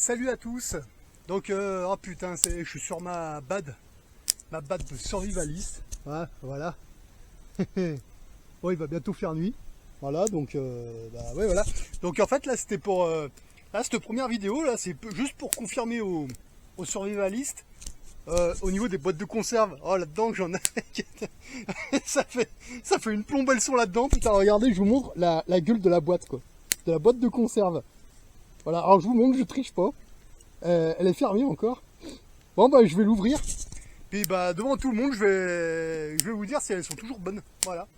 Salut à tous. Donc oh putain, je suis sur ma BAD de survivaliste. Ouais, voilà. Bon, il va bientôt faire nuit. Voilà, donc bah ouais, voilà. Donc en fait là c'était pour là cette première vidéo là, c'est juste pour confirmer aux survivalistes au niveau des boîtes de conserve. Oh là-dedans j'en ai ça fait une plombe elles sont là-dedans. Putain, regardez, je vous montre la gueule de la boîte quoi. De la boîte de conserve. Voilà, alors je vous montre, je triche pas. Elle est fermée encore. Bon bah je vais l'ouvrir. Puis bah devant tout le monde je vais vous dire si elles sont toujours bonnes. Voilà.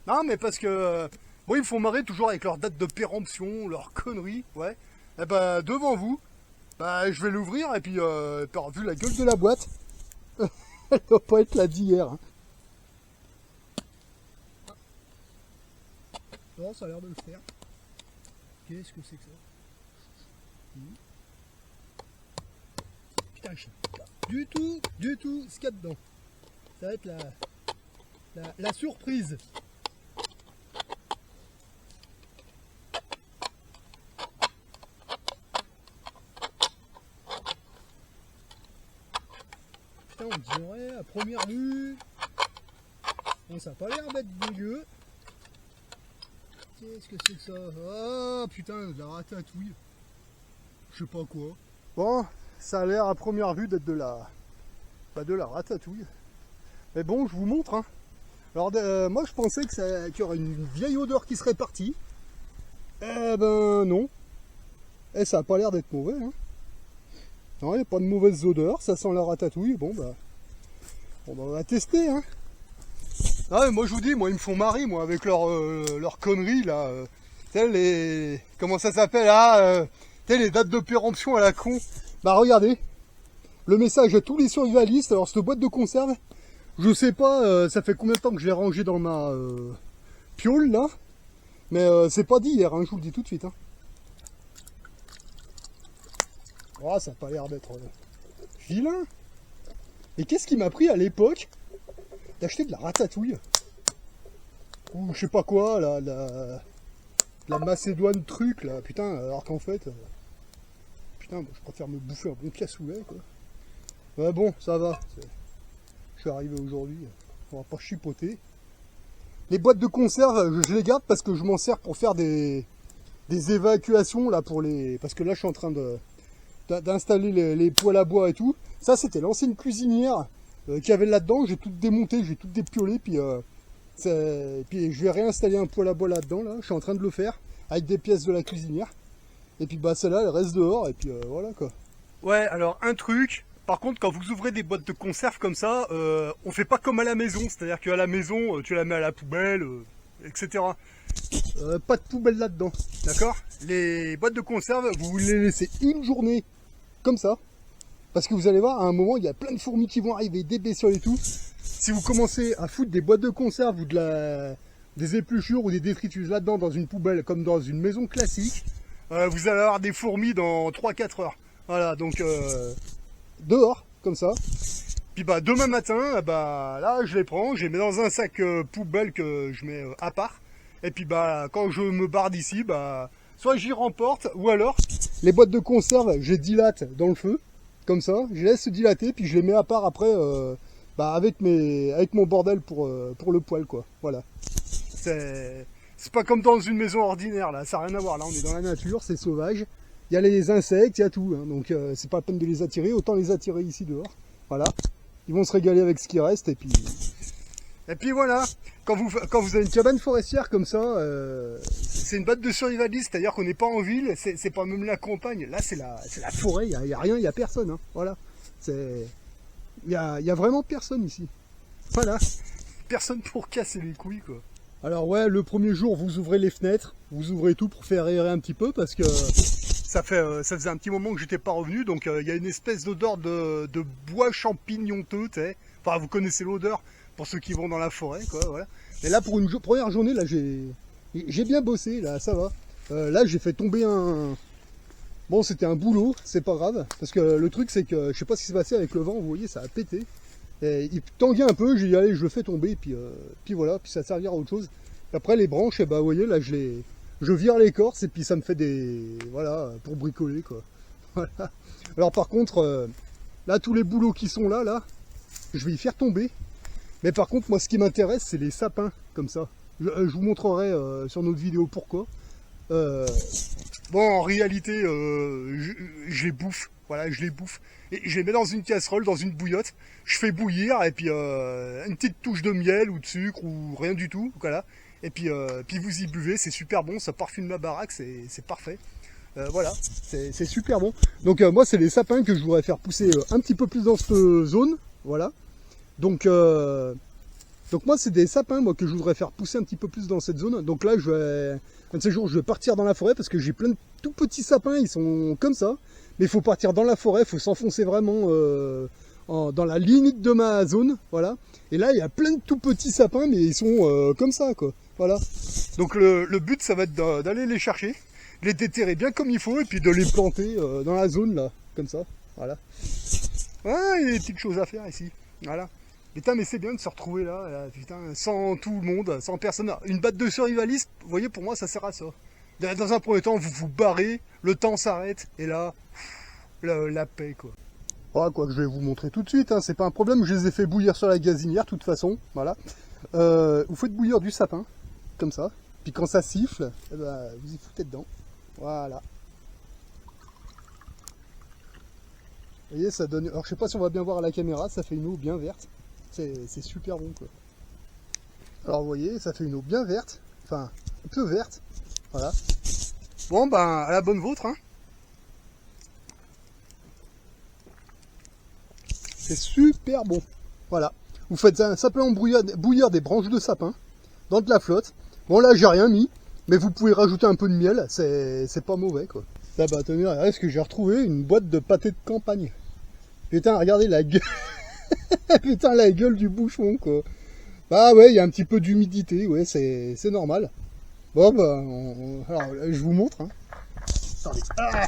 Non mais parce que bon ils me font marrer toujours avec leur date de péremption, leurs conneries, ouais. Et bah devant vous, bah je vais l'ouvrir et puis t'auras vu la gueule de la boîte. Elle doit pas être là d'hier. Hein. Non, ça a l'air de le faire. Qu'est-ce que c'est que ça? Putain, je sais pas du tout ce qu'il y a dedans. Ça va être la surprise. Putain, on dirait à première vue. Bon, ça a pas l'air d'être dégueu. Qu'est-ce que c'est que ça? Ah putain, de la ratatouille. Je sais pas quoi. Bon, ça a l'air à première vue d'être de la ratatouille. Mais bon, je vous montre. Hein. Alors, moi, je pensais qu'il y aurait une vieille odeur qui serait partie. Eh ben non. Et ça a pas l'air d'être mauvais. Hein. Non, il n'y a pas de mauvaise odeur. Ça sent la ratatouille. Bon, bah, on va tester. Hein. Ah, mais moi, je vous dis, moi, ils me font marrer, moi, avec leur conneries, là. Les... Comment ça s'appelle, là les dates de péremption à la con. Bah, regardez. Le message à tous les survivalistes. Alors, cette boîte de conserve, je sais pas, ça fait combien de temps que je l'ai rangée dans ma piole, là. Mais c'est pas d'hier, hein, je vous le dis tout de suite. Hein. Oh, ça n'a pas l'air d'être vilain. Et qu'est-ce qui m'a pris à l'époque d'acheter de la ratatouille? Ou je sais pas quoi, la Macédoine truc, là. Putain, alors qu'en fait... putain, je préfère me bouffer un bon cassoulet, quoi. Ouais, bon, ça va. Je suis arrivé aujourd'hui, on va pas chipoter. Les boîtes de conserve, je les garde parce que je m'en sers pour faire des évacuations, là, pour les... Parce que là, je suis en train d'installer les poêles à bois et tout. Ça, c'était l'ancienne cuisinière qu'il y avait là-dedans. J'ai tout démonté, j'ai tout dépiolé, puis je vais réinstaller un poêle à bois là-dedans, là. Je suis en train de le faire, avec des pièces de la cuisinière. Et puis, bah, celle-là, elle reste dehors, et puis voilà, quoi. Ouais, alors, un truc... Par contre, quand vous ouvrez des boîtes de conserve comme ça, on fait pas comme à la maison. C'est-à-dire qu'à la maison, tu la mets à la poubelle, etc. Pas de poubelle là-dedans, d'accord? Les boîtes de conserve, vous les laissez une journée comme ça. Parce que vous allez voir, à un moment, il y a plein de fourmis qui vont arriver, des bestioles et tout. Si vous commencez à foutre des boîtes de conserve ou des épluchures ou des détritus là-dedans dans une poubelle, comme dans une maison classique, vous allez avoir des fourmis dans 3-4 heures. Voilà, donc... dehors, comme ça. Puis bah demain matin, bah là je les prends, je les mets dans un sac poubelle que je mets à part. Et puis bah quand je me barre d'ici, bah soit j'y remporte, ou alors les boîtes de conserve, je les dilate dans le feu, comme ça, je les laisse se dilater, puis je les mets à part après bah, avec mon bordel pour le poêle, quoi. Voilà. C'est pas comme dans une maison ordinaire, là, ça n'a rien à voir. Là on est dans la nature, c'est sauvage. Il y a les insectes, il y a tout, hein, donc c'est pas la peine de les attirer, autant les attirer ici dehors. Voilà, ils vont se régaler avec ce qui reste, et puis voilà. Quand vous avez une cabane forestière comme ça, c'est une boîte de survivaliste, c'est-à-dire qu'on n'est pas en ville, c'est pas même la campagne. Là, c'est la forêt, il y a rien, il y a personne. Hein, voilà, il y a vraiment personne ici. Voilà, personne pour casser les couilles, quoi. Alors ouais, le premier jour, vous ouvrez les fenêtres, vous ouvrez tout pour faire aérer un petit peu, parce que ça faisait un petit moment que j'étais pas revenu, donc il y a une espèce d'odeur de bois champignoteux, t'sais. Enfin, vous connaissez l'odeur pour ceux qui vont dans la forêt, quoi, voilà. Mais là, pour une première journée, là, j'ai bien bossé, là, ça va. Là, j'ai fait tomber un... Bon, c'était un boulot, c'est pas grave, parce que le truc, c'est que, je sais pas ce qui s'est passé avec le vent, vous voyez, ça a pété. Et il tanguait un peu, j'ai dit, allez, je le fais tomber, puis voilà, puis ça servira à autre chose. Et après, les branches, et bah, vous voyez, là, je vire l'écorce, et puis ça me fait des... Voilà, pour bricoler, quoi. Voilà. Alors par contre, là, tous les boulots qui sont là, je vais y faire tomber. Mais par contre, moi, ce qui m'intéresse, c'est les sapins, comme ça. Je vous montrerai sur notre vidéo pourquoi. Bon, en réalité, je les bouffe. Voilà, je les bouffe. Et je les mets dans une casserole, dans une bouillotte. Je fais bouillir, et puis une petite touche de miel ou de sucre, ou rien du tout. Voilà. Et puis vous y buvez, c'est super bon, ça parfume la baraque, c'est parfait. Voilà, c'est super bon. Donc moi, c'est les sapins que je voudrais faire pousser un petit peu plus dans cette zone. Voilà. Donc moi, c'est des sapins moi, que je voudrais faire pousser un petit peu plus dans cette zone. Donc là, un de ces jours, je vais partir dans la forêt parce que j'ai plein de tout petits sapins, ils sont comme ça. Mais il faut partir dans la forêt, il faut s'enfoncer vraiment dans la limite de ma zone. Voilà. Et là, il y a plein de tout petits sapins, mais ils sont comme ça, quoi. Voilà. Donc le but, ça va être d'aller les chercher, les déterrer bien comme il faut, et puis de les planter dans la zone, là, comme ça. Voilà. Ah, il y a des petites choses à faire ici. Voilà. Putain, mais c'est bien de se retrouver là, putain, sans tout le monde, sans personne. Une batte de survivalistes, vous voyez, pour moi, ça sert à ça. Dans un premier temps, vous vous barrez, le temps s'arrête, et là, la paix, quoi. Voilà, quoi que je vais vous montrer tout de suite, hein, c'est pas un problème, je les ai fait bouillir sur la gazinière, de toute façon, voilà. Vous faites bouillir du sapin, comme ça, puis quand ça siffle, eh ben, vous y foutez dedans, voilà. Vous voyez, ça donne... Alors, je sais pas si on va bien voir à la caméra, ça fait une eau bien verte. C'est super bon, quoi. Alors, vous voyez, ça fait une eau bien verte. Enfin, un peu verte. Voilà. Bon, ben, à la bonne vôtre, hein. C'est super bon. Voilà. Vous faites simplement bouillir des branches de sapin dans de la flotte. Bon, là, j'ai rien mis. Mais vous pouvez rajouter un peu de miel. C'est pas mauvais, quoi. Là, bah, tenez, regardez ce que j'ai retrouvé. Une boîte de pâté de campagne. Putain, regardez la gueule. Putain, la gueule du bouchon, quoi. Bah ouais, il y a un petit peu d'humidité, ouais, c'est normal. Bon, bah, alors, je vous montre, hein. Attendez. Ah,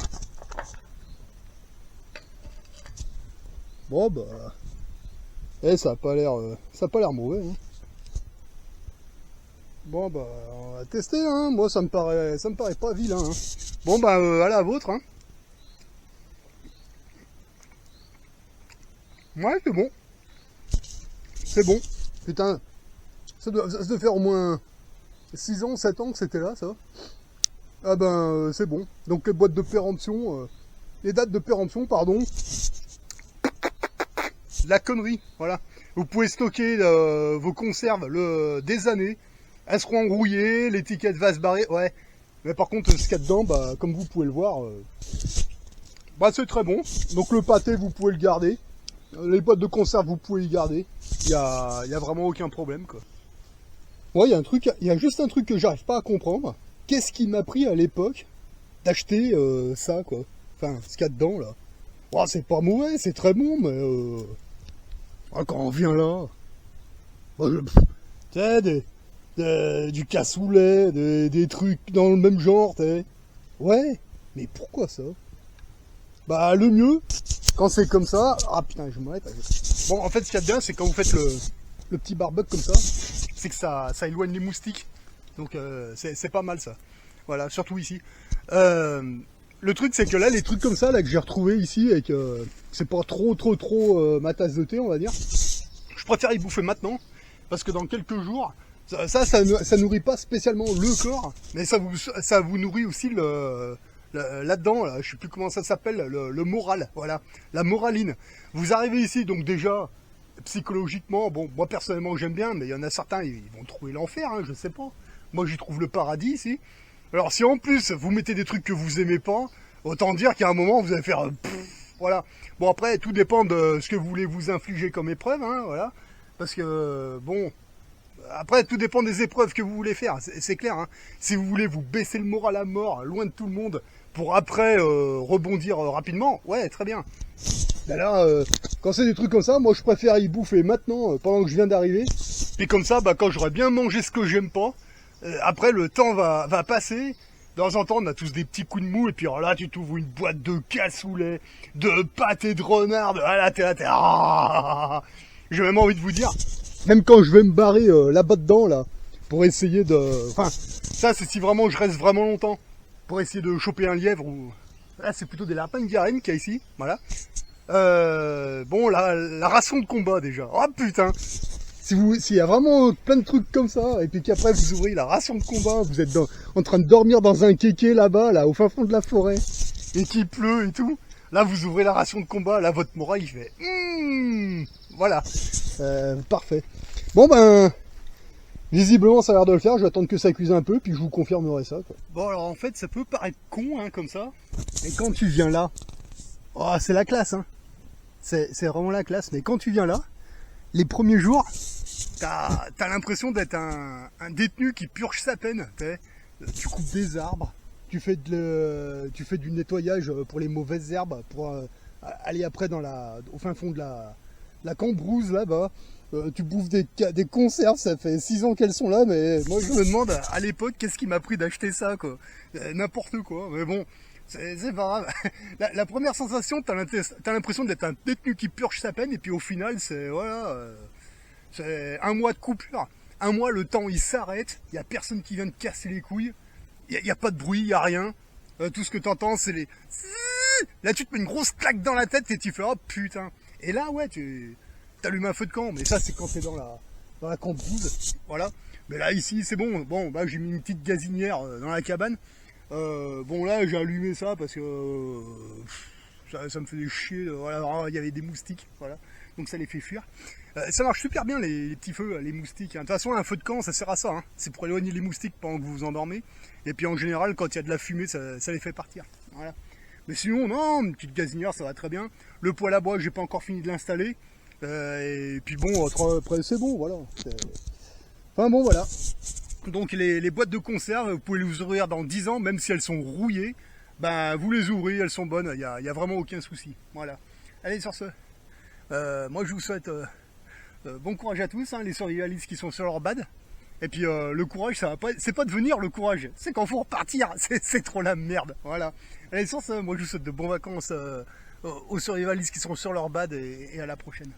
bon, bah... ça a pas l'air mauvais, hein. Bon, bah, on va tester, hein. Moi, ça me paraît pas vilain, hein. Bon, bah, à la vôtre, hein. Ouais, c'est bon. C'est bon. Putain, ça doit faire au moins 6 ans, 7 ans que c'était là, ça. Ah ben, c'est bon. Donc les boîtes de péremption, les dates de péremption, pardon. La connerie, voilà. Vous pouvez stocker vos conserves des années. Elles seront enrouillées, l'étiquette va se barrer, ouais. Mais par contre, ce qu'il y a dedans, bah, comme vous pouvez le voir, bah, c'est très bon. Donc le pâté, vous pouvez le garder. Les boîtes de conserve, vous pouvez y garder. Il y a vraiment aucun problème, quoi. Ouais, il y a juste un truc que j'arrive pas à comprendre. Qu'est-ce qui m'a pris à l'époque d'acheter ça, quoi. Enfin, ce qu'il y a dedans, là. Oh, c'est pas mauvais, c'est très bon, mais quand on vient là, tu sais, du cassoulet, des trucs dans le même genre, tu sais. Ouais, mais pourquoi ça? Bah, le mieux, quand c'est comme ça... Ah putain, je m'arrête. Bon, en fait, ce qu'il y a de bien, c'est quand vous faites le petit barbecue comme ça, c'est que ça éloigne les moustiques. Donc, c'est pas mal, ça. Voilà, surtout ici. Le truc, c'est que là, les trucs comme ça, là, que j'ai retrouvé ici, et que c'est pas trop ma tasse de thé, on va dire, je préfère y bouffer maintenant, parce que dans quelques jours, ça nourrit pas spécialement le corps, mais ça vous nourrit aussi là-dedans, là, je sais plus comment ça s'appelle, le moral, voilà, la moraline. Vous arrivez ici, donc déjà, psychologiquement, bon, moi personnellement j'aime bien, mais il y en a certains, ils vont trouver l'enfer, hein, je sais pas. Moi j'y trouve le paradis ici. Alors si en plus vous mettez des trucs que vous aimez pas, autant dire qu'à un moment vous allez faire voilà. Bon après tout dépend de ce que vous voulez vous infliger comme épreuve, hein, voilà. Parce que bon, après tout dépend des épreuves que vous voulez faire, c'est clair. Hein. Si vous voulez vous baisser le moral à mort, loin de tout le monde, pour après rebondir rapidement, ouais très bien. Ben là, quand c'est des trucs comme ça, moi je préfère y bouffer maintenant, pendant que je viens d'arriver. Puis comme ça, bah, quand j'aurai bien mangé ce que j'aime pas, après le temps va passer. De temps en temps, on a tous des petits coups de mou, et puis alors là, tu t'ouvres une boîte de cassoulet, de pâté de renard, ah là, t'es là, j'ai même envie de vous dire, même quand je vais me barrer là-bas dedans, là, pour essayer de... Enfin, ça, c'est si vraiment je reste vraiment longtemps, pour essayer de choper un lièvre ou... Là, c'est plutôt des lapins de garenne qu'il y a ici. Voilà. Bon, la ration de combat déjà. Oh putain! S'il y a vraiment plein de trucs comme ça, et puis qu'après vous ouvrez la ration de combat, vous êtes en train de dormir dans un kéké là-bas, là, au fin fond de la forêt, et qu'il pleut et tout, là vous ouvrez la ration de combat, là votre moral il fait voilà. Parfait. Bon ben, visiblement ça a l'air de le faire, je vais attendre que ça cuise un peu, puis je vous confirmerai ça, quoi. Bon alors en fait ça peut paraître con hein, comme ça, et quand tu viens là, oh, c'est la classe hein, c'est vraiment la classe, mais quand tu viens là, les premiers jours, t'as l'impression d'être un détenu qui purge sa peine. Tu coupes des arbres, tu fais du nettoyage pour les mauvaises herbes, pour aller après au fin fond de la cambrousse là-bas. Tu bouffes des conserves, ça fait 6 ans qu'elles sont là, mais moi je me demande à l'époque qu'est-ce qui m'a pris d'acheter ça, quoi. N'importe quoi, mais bon. C'est pas grave. La première sensation, t'as l'impression d'être un détenu qui purge sa peine, et puis au final, c'est voilà, c'est un mois de coupure. Un mois, le temps il s'arrête, il y a personne qui vient te casser les couilles, il y a pas de bruit, il y a rien. Tout ce que t'entends, c'est les. Là, tu te mets une grosse claque dans la tête et tu fais oh putain. Et là, ouais, tu allumes un feu de camp, mais ça, c'est quand t'es dans la cambrousse, voilà. Mais là, ici, c'est bon. Bon, bah, j'ai mis une petite gazinière dans la cabane. Bon là j'ai allumé ça parce que ça me faisait chier, voilà, il y avait des moustiques, voilà, donc ça les fait fuir. Ça marche super bien les petits feux, les moustiques, hein. De toute façon un feu de camp ça sert à ça, hein. C'est pour éloigner les moustiques pendant que vous vous endormez, et puis en général quand il y a de la fumée ça les fait partir, voilà. Mais sinon non, une petite gazinière ça va très bien. Le poêle à bois j'ai pas encore fini de l'installer, et puis bon après c'est bon, voilà. Enfin bon voilà. Donc les boîtes de conserve, vous pouvez les ouvrir dans 10 ans, même si elles sont rouillées, ben vous les ouvrez, elles sont bonnes, il n'y a vraiment aucun souci. Voilà. Allez sur ce, moi je vous souhaite bon courage à tous, hein, les survivalistes qui sont sur leur bad. Et puis le courage, c'est pas de venir le courage, c'est quand faut repartir, c'est trop la merde. Voilà. Allez sur ce, moi je vous souhaite de bonnes vacances aux survivalistes qui sont sur leur bad et à la prochaine.